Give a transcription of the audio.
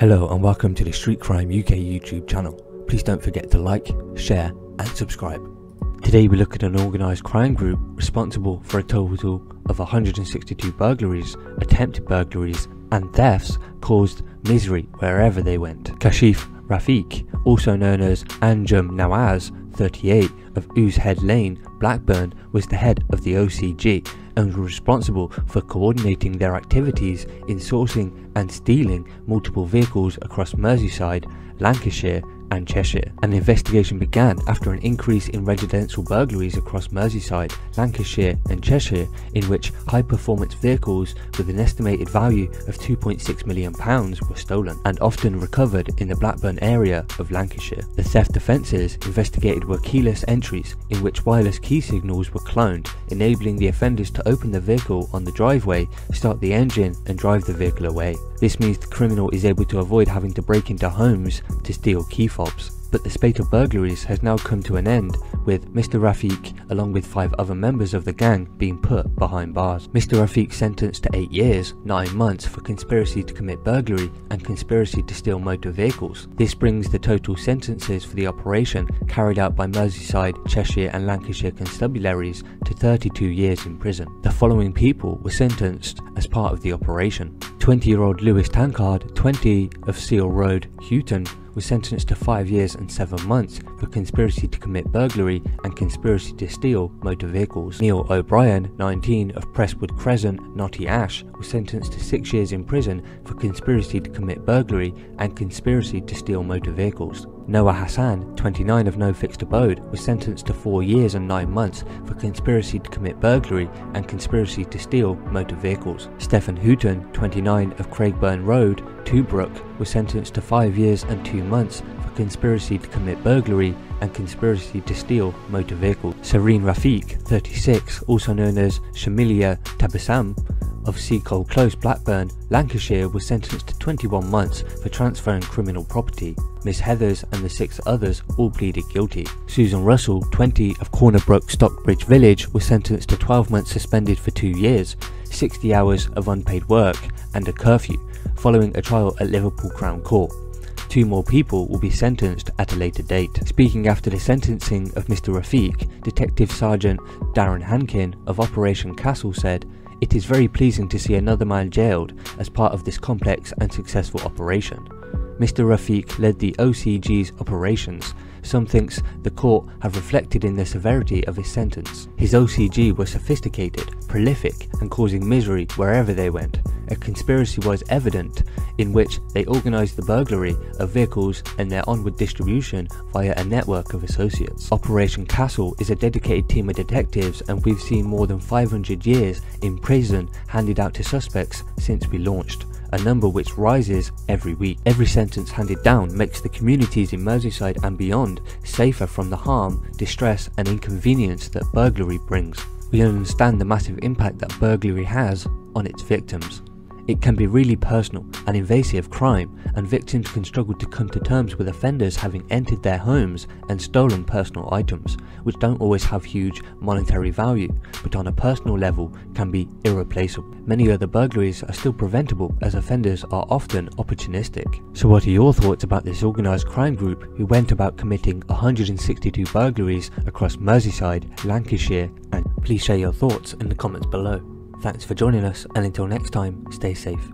Hello and welcome to the Street Crime UK YouTube channel. Please don't forget to like, share and subscribe. Today we look at an organised crime group responsible for a total of 162 burglaries, attempted burglaries and thefts caused misery wherever they went. Kashif Rafiq, also known as Anjum Nawaz, 38, of Oosehead Lane, Blackburn, was the head of the OCG and was responsible for coordinating their activities in sourcing and stealing multiple vehicles across Merseyside, Lancashire and Cheshire. An investigation began after an increase in residential burglaries across Merseyside, Lancashire and Cheshire, in which high-performance vehicles with an estimated value of £2.6 million were stolen and often recovered in the Blackburn area of Lancashire. The theft offences investigated were keyless entries in which wireless key signals were cloned, enabling the offenders to open the vehicle on the driveway, start the engine and drive the vehicle away. This means the criminal is able to avoid having to break into homes to steal key fobs. But the spate of burglaries has now come to an end, with Mr. Rafiq along with 5 other members of the gang being put behind bars. Mr. Rafiq sentenced to 8 years, 9 months for conspiracy to commit burglary and conspiracy to steal motor vehicles. This brings the total sentences for the operation carried out by Merseyside, Cheshire and Lancashire constabularies to 32 years in prison. The following people were sentenced as part of the operation. 20-year-old Lewis Tankard, 20, of Seal Road, Houghton, was sentenced to 5 years and 7 months for conspiracy to commit burglary and conspiracy to steal motor vehicles. Neil O'Brien, 19, of Prestwood Crescent, Knotty Ash, was sentenced to 6 years in prison for conspiracy to commit burglary and conspiracy to steal motor vehicles. Noah Hassan, 29, of No Fixed Abode, was sentenced to 4 years and 9 months for conspiracy to commit burglary and conspiracy to steal motor vehicles. Stephen Houghton, 29, of Craigburn Road, Toobrook, was sentenced to 5 years and 2 months for conspiracy to commit burglary and conspiracy to steal motor vehicles. Serene Rafiq, 36, also known as Shamilia Tabassum, of Seacole Close, Blackburn, Lancashire, was sentenced to 21 months for transferring criminal property. Miss Heathers and the 6 others all pleaded guilty. Susan Russell, 20, of Cornerbrook, Stockbridge Village, was sentenced to 12 months suspended for 2 years, 60 hours of unpaid work and a curfew, following a trial at Liverpool Crown Court. 2 more people will be sentenced at a later date. Speaking after the sentencing of Mr. Rafiq, Detective Sergeant Darren Hankin of Operation Castle said, "It is very pleasing to see another man jailed as part of this complex and successful operation. Mr. Rafiq led the OCG's operations. Some thinks the court have reflected in the severity of his sentence. His OCG were sophisticated, prolific and causing misery wherever they went. A conspiracy was evident in which they organised the burglary of vehicles and their onward distribution via a network of associates. Operation Castle is a dedicated team of detectives and we've seen more than 500 years in prison handed out to suspects since we launched, a number which rises every week. Every sentence handed down makes the communities in Merseyside and beyond safer from the harm, distress and inconvenience that burglary brings. We understand the massive impact that burglary has on its victims. It can be really personal and invasive crime, and victims can struggle to come to terms with offenders having entered their homes and stolen personal items, which don't always have huge monetary value, but on a personal level can be irreplaceable. Many other burglaries are still preventable as offenders are often opportunistic. So what are your thoughts about this organised crime group who went about committing 162 burglaries across Merseyside, Lancashire, and please share your thoughts in the comments below. Thanks for joining us, and until next time, stay safe.